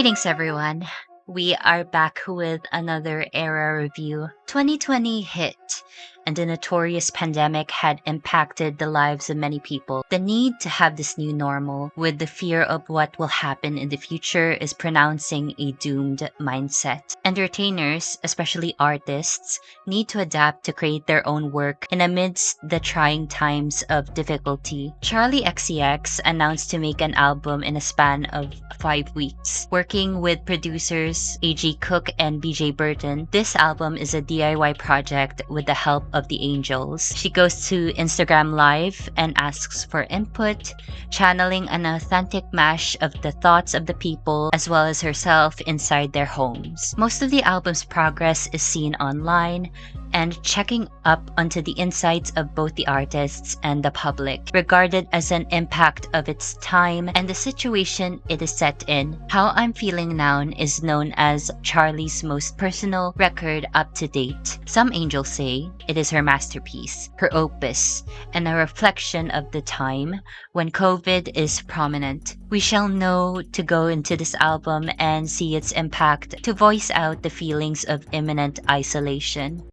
Greetings, everyone. We are back with another era review. 2020 hit, and the notorious pandemic had impacted the lives of many people. The need to have this new normal, with the fear of what will happen in the future, is pronouncing a doomed mindset. Entertainers, especially artists, need to adapt to create their own work in amidst the trying times of difficulty. Charli XCX announced to make an album in a span of 5 weeks. Working with producers A.G. Cook and B.J. Burton, this album is a DIY project with the help of the angels. She goes to Instagram Live and asks for input, channeling an authentic mash of the thoughts of the people as well as herself inside their homes. Most of the album's progress is seen online and checking up onto the insights of both the artists and the public, regarded as an impact of its time and the situation it is set in. How I'm Feeling Now is known as Charli's most personal record up to date. Some angels say it is her masterpiece, her opus, and a reflection of the time when COVID is prominent. We shall know to go into this album and see its impact to voice out the feelings of imminent isolation.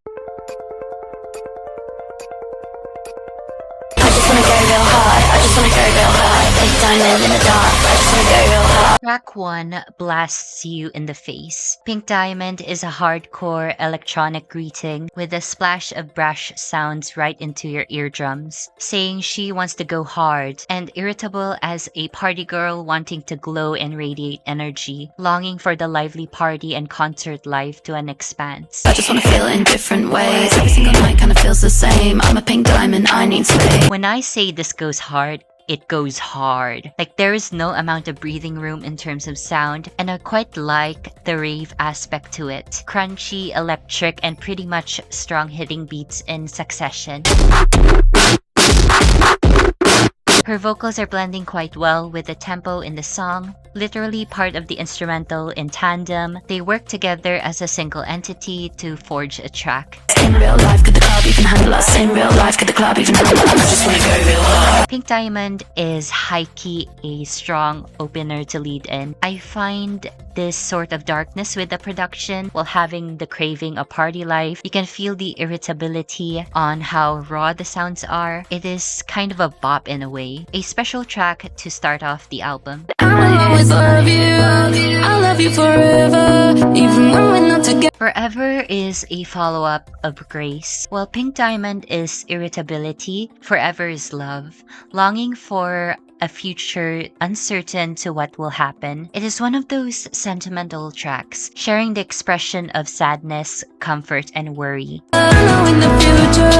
Track 1 blasts you in the face. Pink Diamond is a hardcore electronic greeting with a splash of brash sounds right into your eardrums, saying she wants to go hard, and irritable as a party girl wanting to glow and radiate energy, longing for the lively party and concert life to an expanse. I just wanna feel it in different ways. Every single night kinda feels the same. I'm a pink diamond, I need space. When I say this goes hard, it goes hard. Like, there is no amount of breathing room in terms of sound, and I quite like the rave aspect to it. Crunchy, electric, and pretty much strong hitting beats in succession. Her vocals are blending quite well with the tempo in the song. Literally part of the instrumental in tandem, they work together as a single entity to forge a track. In real life, could the club even handle us? In real life, could the club even handle us? I just wanna go real hard. Pink Diamond is high-key a strong opener to lead in. I find this sort of darkness with the production while having the craving of party life. You can feel the irritability on how raw the sounds are. It is kind of a bop in a way. A special track to start off the album. I love you. I love you forever, even when we're not together. Forever is a follow-up of Grace. While Pink Diamond is irritability, Forever is love. Longing for a future uncertain to what will happen. It is one of those sentimental tracks, sharing the expression of sadness, comfort, and worry. I know in the future,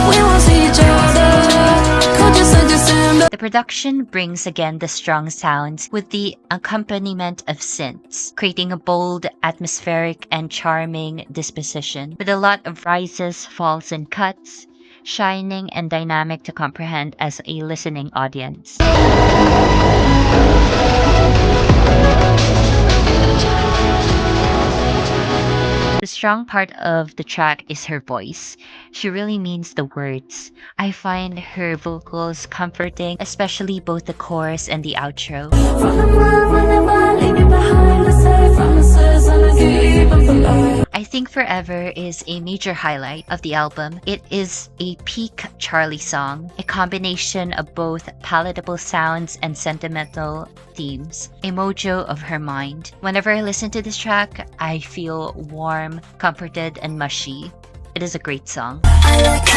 we won't see each other. Could you say December? The production brings again the strong sounds with the accompaniment of synths, creating a bold, atmospheric, and charming disposition, with a lot of rises, falls, and cuts, shining and dynamic to comprehend as a listening audience. The strong part of the track is her voice. She really means the words. I find her vocals comforting, especially both the chorus and the outro. I think Forever is a major highlight of the album. It is a peak Charli song, a combination of both palatable sounds and sentimental themes, a mojo of her mind. Whenever I listen to this track, I feel warm, comforted, and mushy. It is a great song. I like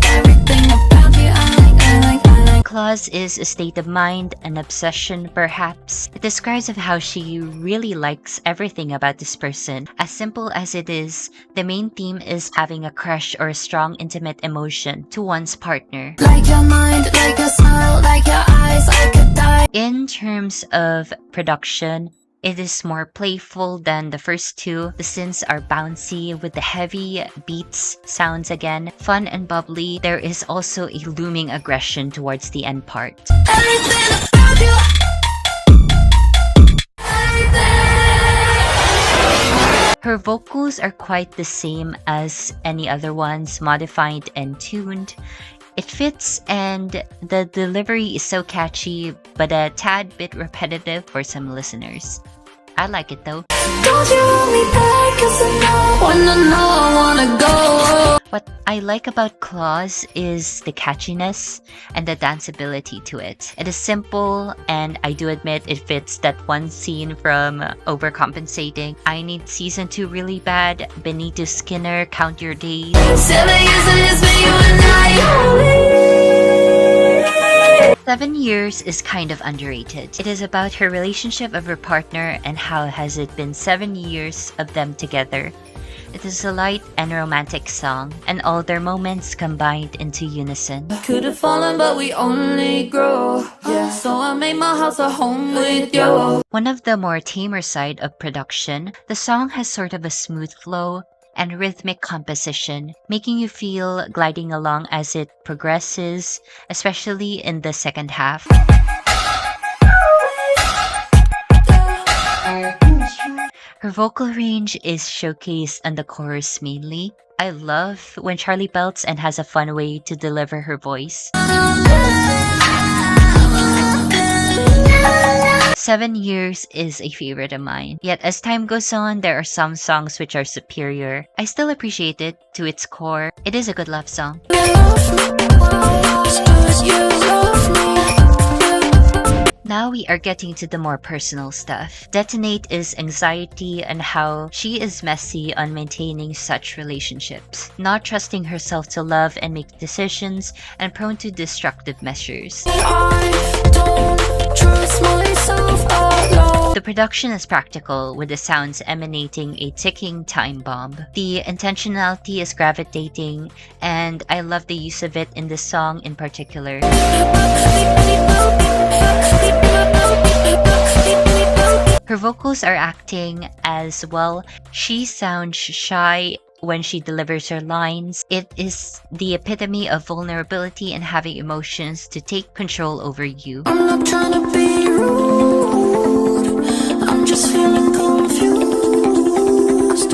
everything about you. I like. Claws is a state of mind, an obsession perhaps. It describes of how she really likes everything about this person. As simple as it is, the main theme is having a crush or a strong intimate emotion to one's partner. Like your mind, like your smile, like your eyes, I could die. In terms of production, it is more playful than the first two. The synths are bouncy with the heavy beats, sounds again, fun and bubbly. There is also a looming aggression towards the end part. Everything about you. Her vocals are quite the same as any other ones, modified and tuned. It fits and the delivery is so catchy, but a tad bit repetitive for some listeners. I like it though. Don't you hold me back, 'cause I wanna know, I wanna go. What I like about Claws is the catchiness and the danceability to it. It is simple, and I do admit it fits that one scene from Overcompensating. I Need Season 2 really bad. Benito Skinner, Count Your Days. 7 years and it's been you and I. 7 years is kind of underrated. It is about her relationship of her partner and how has it been 7 years of them together. It is a light and romantic song, and all their moments combined into unison. Could have fallen, but we only grow. Yeah. So I made my house a home with you. One of the more tamer side of production, the song has sort of a smooth flow and rhythmic composition, making you feel gliding along as it progresses, especially in the second half. Her vocal range is showcased on the chorus mainly. I love when Charli belts and has a fun way to deliver her voice. 7 years is a favorite of mine. Yet as time goes on, there are some songs which are superior. I still appreciate it to its core. It is a good love song. Now we are getting to the more personal stuff. 𝕬𝕤𝕚𝕚 is anxiety and how she is messy on maintaining such relationships, not trusting herself to love and make decisions, and prone to destructive measures. The production is practical, with the sounds emanating a ticking time bomb. The intentionality is gravitating, and I love the use of it in this song in particular. Her vocals are acting as well. She sounds shy when she delivers her lines. It is the epitome of vulnerability and having emotions to take control over you. I'm not trying to be rude, I'm just feeling confused.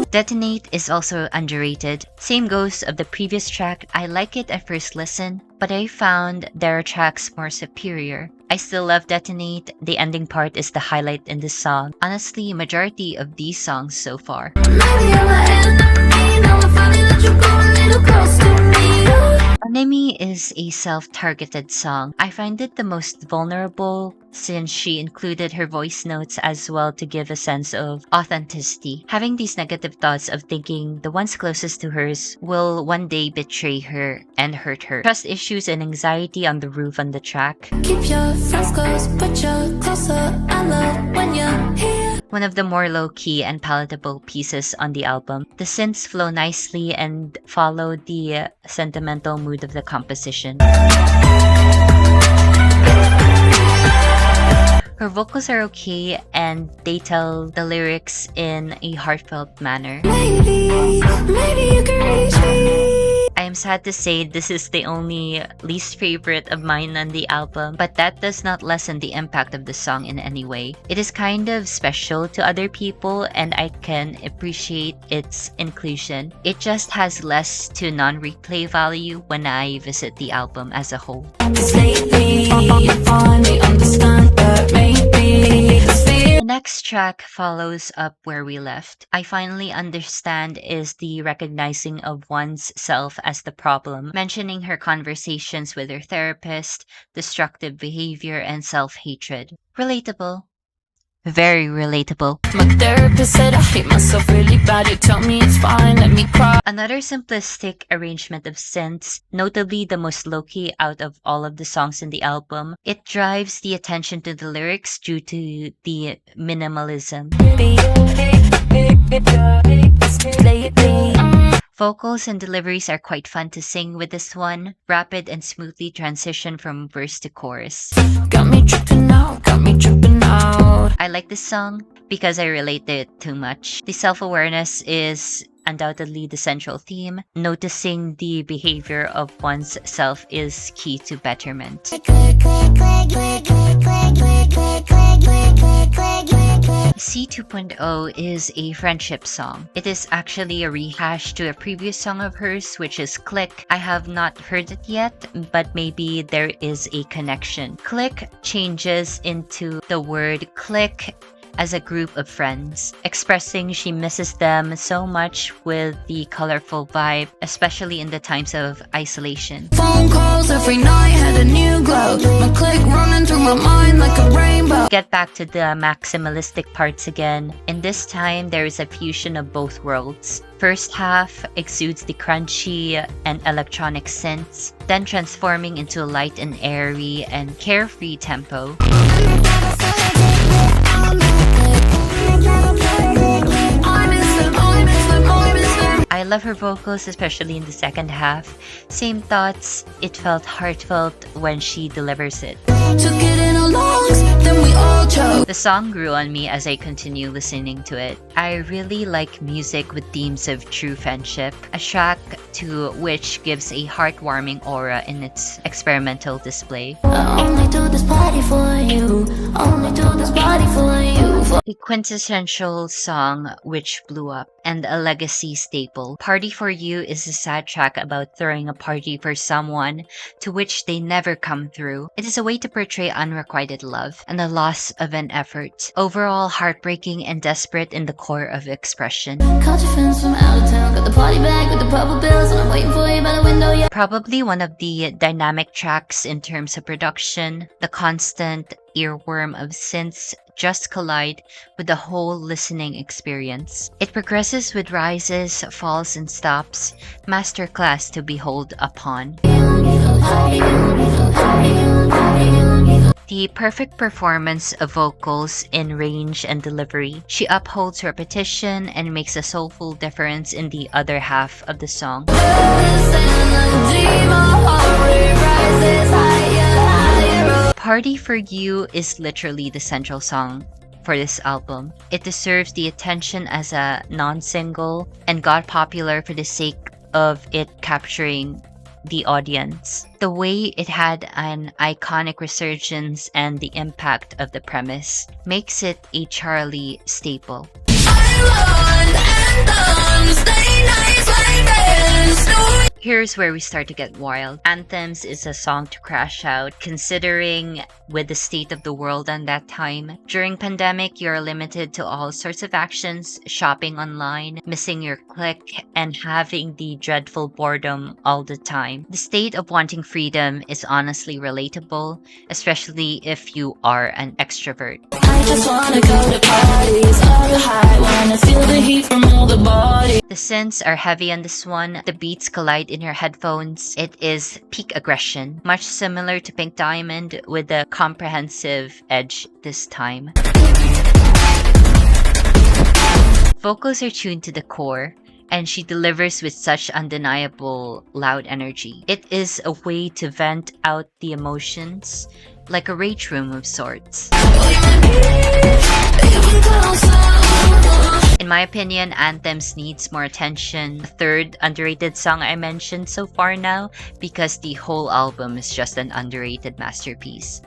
𝕬𝕤𝕚𝕚 is also underrated. Same goes of the previous track. I like it at first listen, but I found there are tracks more superior. I still love 𝕬𝕤𝕚𝕚. The ending part is the highlight in this song. Honestly, majority of these songs so far. Maybe I'm an enemy, now I'm finding that you're going a little close to me. ℚ𝕚𝕚 is a self-targeted song. I find it the most vulnerable since she included her voice notes as well to give a sense of authenticity. Having these negative thoughts of thinking the ones closest to hers will one day betray her and hurt her. Trust issues and anxiety on the roof on the track. Keep your friends close, but you're closer. I love when you're here. One of the more low-key and palatable pieces on the album. The synths flow nicely and follow the sentimental mood of the composition. Her vocals are okay, and they tell the lyrics in a heartfelt manner. Maybe you can reach me. I am sad to say this is the only least favorite of mine on the album, but that does not lessen the impact of the song in any way. It is kind of special to other people, and I can appreciate its inclusion. It just has less to non-replay value when I visit the album as a whole. 'Cause lately I finally understand that maybe The next track follows up where we left. I finally understand is the recognizing of one's self as the problem, mentioning her conversations with her therapist, destructive behavior, and self-hatred. Relatable. Very relatable. my therapist said I hate myself really bad. You tell me it's fine, let me cry. Another simplistic arrangement of synths, notably the most low-key out of all of the songs in the album. It drives the attention to the lyrics due to the minimalism. Vocals and deliveries are quite fun to sing with this one. Rapid and smoothly transition from verse to chorus. Got me tripping out, got me tripping out. I like this song because I relate to it too much. The self-awareness is undoubtedly the central theme. Noticing the behavior of one's self is key to betterment. C 2.0 is a friendship song. It is actually a rehash to a previous song of hers, which is Click. I have not heard it yet, but maybe there is a connection. Click changes into the word click as a group of friends, expressing she misses them so much with the colorful vibe, especially in the times of isolation. Phone calls every night had a new glow. My click running through my mind like a rainbow. Get back to the maximalistic parts again. In this time, there is a fusion of both worlds. First half exudes the crunchy and electronic synths, then transforming into a light and airy and carefree tempo. I love her vocals, especially in the second half. Same thoughts, it felt heartfelt when she delivers it. Took it in our lungs, then we all choked. The song grew on me as I continue listening to it. I really like music with themes of true friendship, a track to which gives a heartwarming aura in its experimental display. I only do this party for you. Only do this party for you. A quintessential song which blew up and a legacy staple. Party for You is a sad track about throwing a party for someone to which they never come through. It is a way to portray unrequited love and the loss of an effort. Overall, heartbreaking and desperate in the core of expression. Caught your friends from out of town. Got the party bag with the purple bills, and I'm waiting for you by the window. Yeah. Probably one of the dynamic tracks in terms of production. The constant earworm of synths just collide with the whole listening experience. It progresses with rises, falls, and stops. Masterclass to behold upon. The perfect performance of vocals in range and delivery. She upholds repetition and makes a soulful difference in the other half of the song. Party for You is literally the central song for this album. It deserves the attention as a non-single and got popular for the sake of it capturing the audience. The way it had an iconic resurgence and the impact of the premise makes it a Charli staple. Here's where we start to get wild. Anthems is a song to crash out, considering with the state of the world on that time. During pandemic, you're limited to all sorts of actions, shopping online, missing your click, and having the dreadful boredom all the time. The state of wanting freedom is honestly relatable, especially if you are an extrovert. I just wanna go to parties, all the high, wanna feel the heat from all the body. The synths are heavy on this one. The beats collide in your headphones. It is peak aggression, much similar to Pink Diamond with a comprehensive edge this time. Vocals are tuned to the core, and she delivers with such undeniable loud energy. It is a way to vent out the emotions, like a rage room of sorts. In my opinion, Anthems needs more attention. The third underrated song I mentioned so far now, because the whole album is just an underrated masterpiece.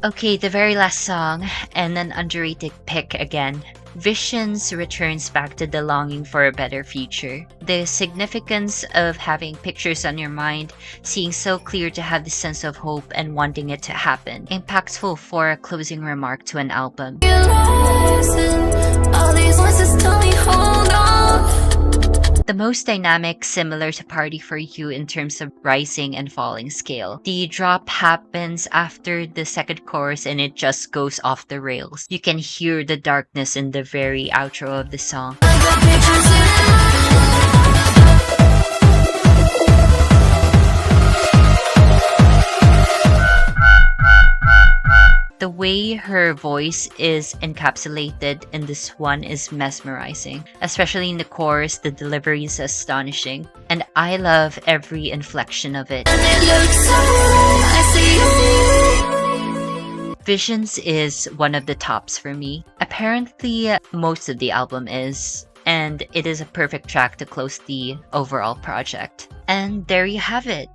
Okay, the very last song, and an underrated pick again. Visions returns back to the longing for a better future. The significance of having pictures on your mind, seeing so clear to have the sense of hope and wanting it to happen. Impactful for a closing remark to an album. The most dynamic, similar to Party for You in terms of rising and falling scale. The drop happens after the second chorus and it just goes off the rails. You can hear the darkness in the very outro of the song. The way her voice is encapsulated in this one is mesmerizing. Especially in the chorus, the delivery is astonishing. And I love every inflection of it. Visions is one of the tops for me. Apparently, most of the album is. And it is a perfect track to close the overall project. And there you have it.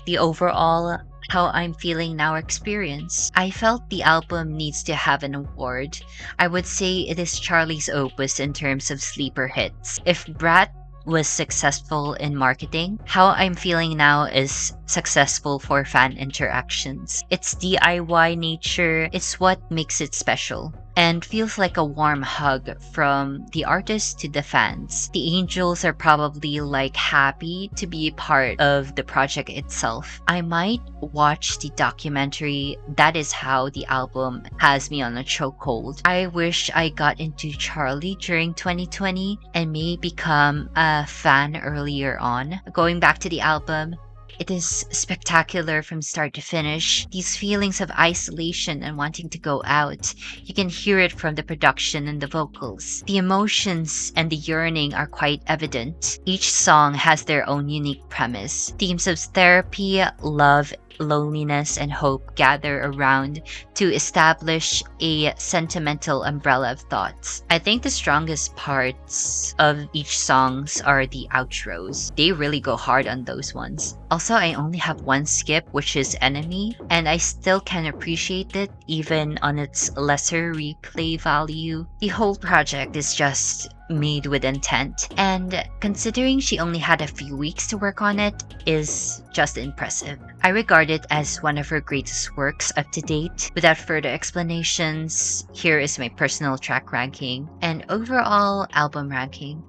The overall How I'm Feeling Now experience. I felt the album needs to have an award. I would say it is Charli's opus in terms of sleeper hits. If Brat was successful in marketing, How I'm Feeling Now is successful for fan interactions. Its DIY nature is what makes it special and feels like a warm hug from the artist to the fans. The angels are probably like happy to be a part of the project itself. I might watch the documentary That Is How the Album Has Me on a Chokehold. I wish I got into Charli during 2020 and may become a fan earlier on. Going back to the album, it is spectacular from start to finish. These feelings of isolation and wanting to go out, you can hear it from the production and the vocals. The emotions and the yearning are quite evident. Each song has their own unique premise. Themes of therapy, love, loneliness, and hope gather around to establish a sentimental umbrella of thoughts. I think the strongest parts of each songs are the outros. They really go hard on those ones. Also, I only have one skip, which is Enemy, and I still can appreciate it even on its lesser replay value. The whole project is just made with intent, and considering she only had a few weeks to work on it is just impressive. I regard it as one of her greatest works up to date. Without further explanations, here is my personal track ranking and overall album ranking.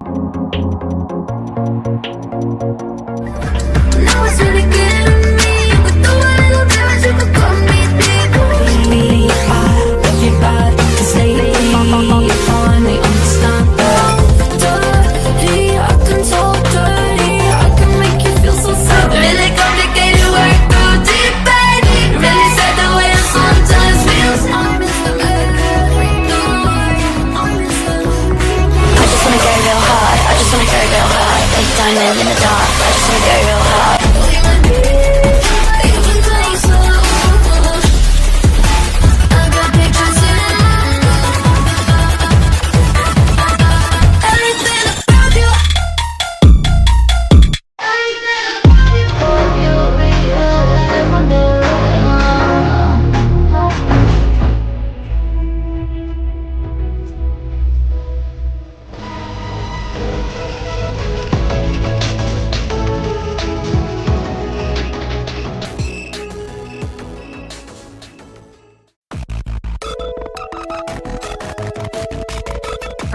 Now it's really getting me, but the way you dance, you could call me deep. Me, everybody can stay on me, understand. Dirty, I can talk dirty, I can make you feel so sad. Really complicated work, go deep, baby. Really sad the way it sometimes feels. I just wanna go real hard, I just wanna go real hard. Like diamond in the dark, I just wanna go real hard.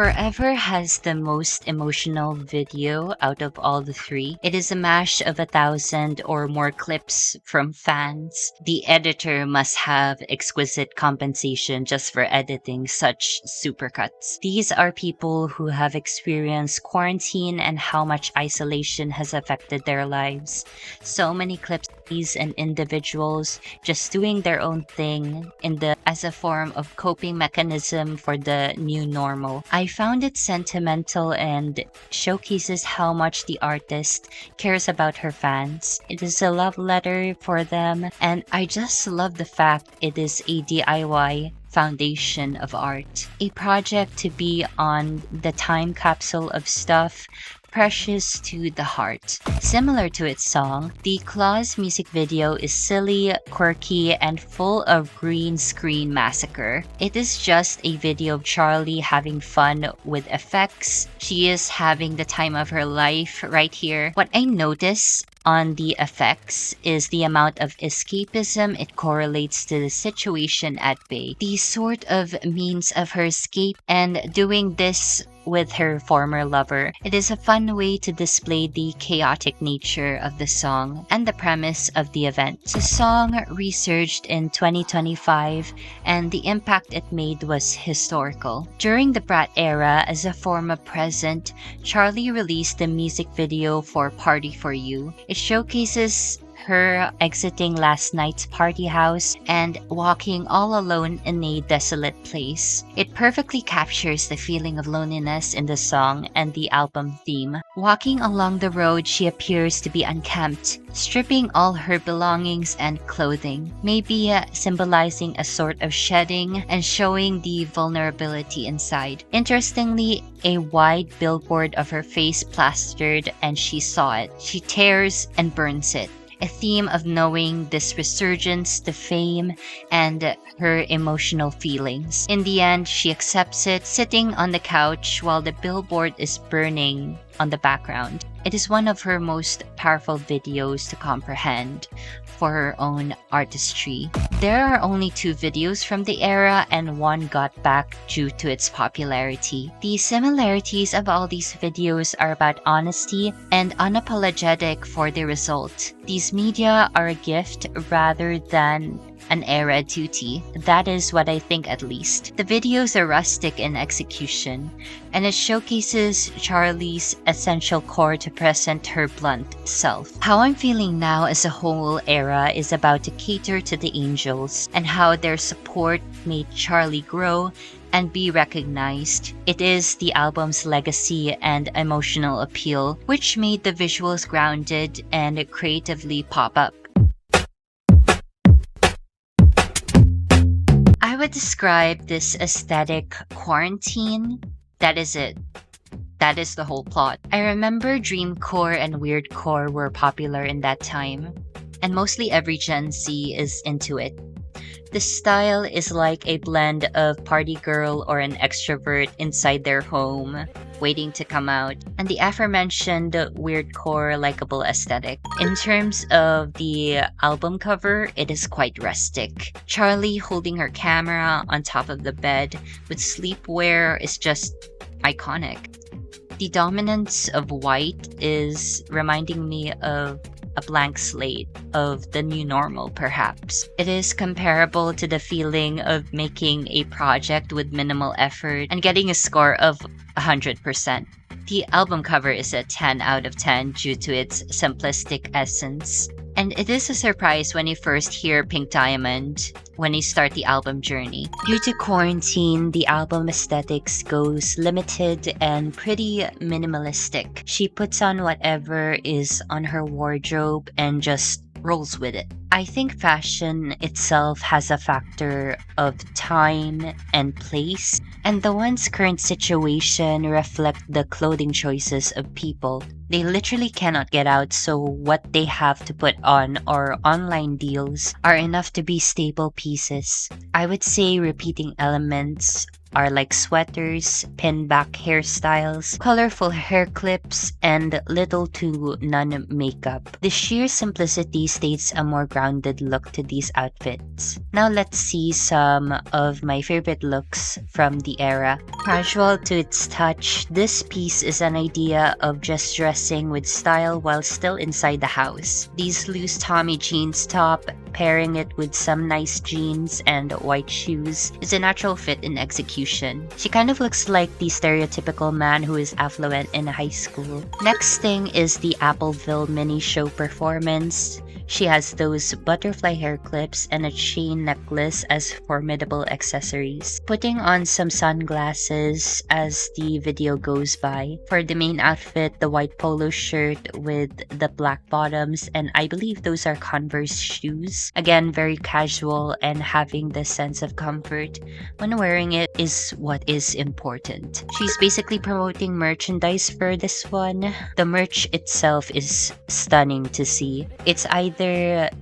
Forever has the most emotional video out of all the three. It is a mash of 1,000 or more clips from fans. The editor must have exquisite compensation just for editing such supercuts. These are people who have experienced quarantine and how much isolation has affected their lives. So many clips and individuals just doing their own thing as a form of coping mechanism for the new normal. I found it sentimental and showcases how much the artist cares about her fans. It is a love letter for them, and I just love the fact it is a DIY foundation of art. A project to be on the time capsule of stuff precious to the heart. Similar to its song, the Claws music video is silly, quirky, and full of green screen massacre. It is just a video of Charli having fun with effects. She is having the time of her life right here. What I notice on the effects is the amount of escapism it correlates to the situation at bay. The sort of means of her escape and doing this with her former lover. It is a fun way to display the chaotic nature of the song and the premise of the event. The song resurged in 2025 and the impact it made was historical. During the Brat era, as a form of present, Charli released the music video for Party For You. It showcases her exiting last night's party house and walking all alone in a desolate place. It perfectly captures the feeling of loneliness in the song and the album theme. Walking along the road, she appears to be unkempt, stripping all her belongings and clothing, maybe symbolizing a sort of shedding and showing the vulnerability inside. Interestingly, a wide billboard of her face plastered and she saw it. She tears and burns it. a theme of knowing this resurgence to fame and her emotional feelings. In the end, she accepts it, sitting on the couch while the billboard is burning on the background. It is one of her most powerful videos to comprehend for her own artistry. There are only 2 videos from the era, and one got back due to its popularity. The similarities of all these videos are about honesty and unapologetic for the result. These media are a gift rather than an era duty. That is what I think, at least. The videos are rustic in execution, and it showcases Charli's essential core to present her blunt self. How I'm feeling now as a whole era is about to cater to the angels and how their support made Charli grow and be recognized. It is the album's legacy and emotional appeal, which made the visuals grounded and creatively pop up. I would describe this aesthetic quarantine. That is it. That is the whole plot. I remember dreamcore and weirdcore were popular in that time, and mostly every Gen Z is into it. The style is like a blend of party girl or an extrovert inside their home, waiting to come out, and the aforementioned weirdcore likable aesthetic. In terms of the album cover, it is quite rustic. Charli holding her camera on top of the bed with sleepwear is just iconic. The dominance of white is reminding me of a blank slate, of the new normal perhaps. It is comparable to the feeling of making a project with minimal effort and getting a score of 100%. The album cover is a 10 out of 10 due to its simplistic essence. And it is a surprise when you first hear Pink Diamond when you start the album journey. Due to quarantine, the album aesthetics goes limited and pretty minimalistic. She puts on whatever is on her wardrobe and just rolls with it. I think fashion itself has a factor of time and place, and the one's current situation reflect the clothing choices of people. They literally cannot get out, so what they have to put on or online deals are enough to be staple pieces. I would say repeating elements are like sweaters, pin-back hairstyles, colorful hair clips, and little to none makeup. The sheer simplicity states a more grounded look to these outfits. Now let's see some of my favorite looks from the era. Casual to its touch, this piece is an idea of just dressing with style while still inside the house. These loose Tommy jeans top, pairing it with some nice jeans and white shoes, is a natural fit in execution. She kind of looks like the stereotypical man who is affluent in high school. Next thing is the Appleville mini show performance. She has those butterfly hair clips and a chain necklace as formidable accessories. Putting on some sunglasses as the video goes by. For the main outfit, the white polo shirt with the black bottoms, and I believe those are Converse shoes. Again, very casual, and having the sense of comfort when wearing it is what is important. She's basically promoting merchandise for this one. The merch itself is stunning to see. It's either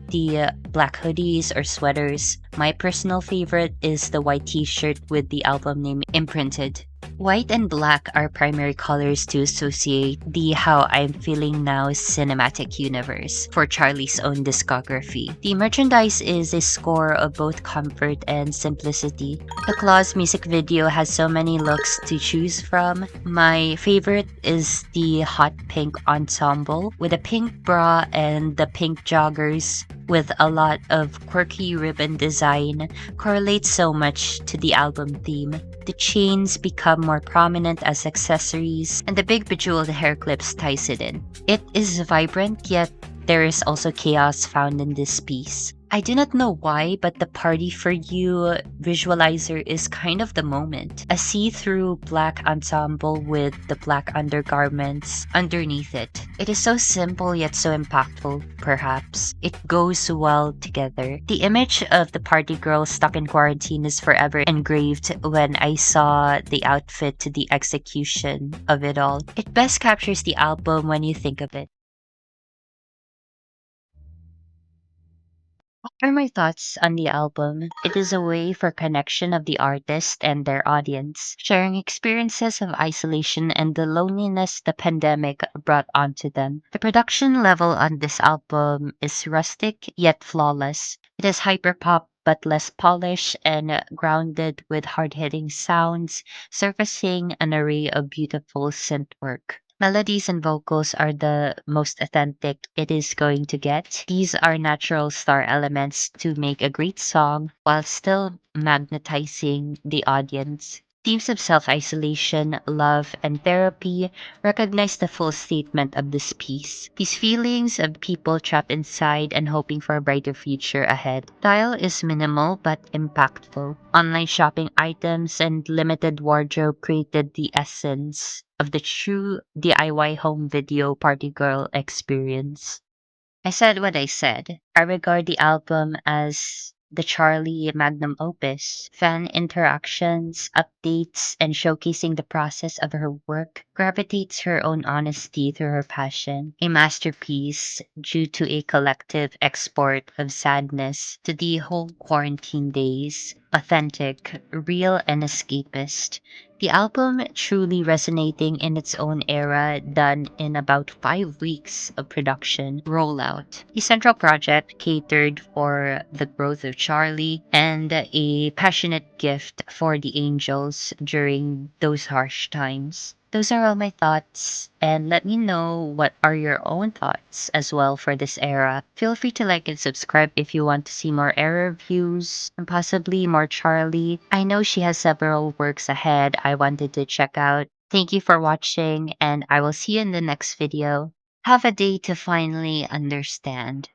the black hoodies or sweaters. My personal favorite is the white t-shirt with the album name imprinted. White and black are primary colors to associate the How I'm Feeling Now cinematic universe for Charli's own discography. The merchandise is a score of both comfort and simplicity. The Claws music video has so many looks to choose from. My favorite is the hot pink ensemble with a pink bra and the pink joggers with a lot of quirky ribbon design correlates so much to the album theme. The chains become more prominent as accessories, and the big bejeweled hair clips ties it in. It is vibrant, yet there is also chaos found in this piece. I do not know why, but the Party For You visualizer is kind of the moment. A see-through black ensemble with the black undergarments underneath it. It is so simple yet so impactful, perhaps. It goes well together. The image of the party girl stuck in quarantine is forever engraved when I saw the outfit to the execution of it all. It best captures the album when you think of it. Are my thoughts on the album. It is a way for connection of the artist and their audience, sharing experiences of isolation and the loneliness the pandemic brought onto them. The production level on this album is rustic yet flawless. It is hyperpop but less polished and grounded with hard-hitting sounds, surfacing an array of beautiful synth work. Melodies and vocals are the most authentic it is going to get. These are natural star elements to make a great song while still magnetizing the audience. Themes of self isolation, love, and therapy recognize the full statement of this piece. These feelings of people trapped inside and hoping for a brighter future ahead. Style is minimal but impactful. Online shopping items and limited wardrobe created the essence of the true DIY home video party girl experience. I said what I said. I regard the album as the Charlie magnum opus. Fan interactions, updates, and showcasing the process of her work gravitates her own honesty through her passion. A masterpiece due to a collective export of sadness to the whole quarantine days. Authentic, real, and escapist. The album truly resonating in its own era, done in about 5 weeks of production rollout. The central project catered for the growth of Charlie and a passionate gift for the angels during those harsh times. Those are all my thoughts, and let me know what are your own thoughts as well for this era. Feel free to like and subscribe if you want to see more era reviews and possibly more Charlie. I know she has several works ahead I wanted to check out. Thank you for watching, and I will see you in the next video. Have a day to finally understand.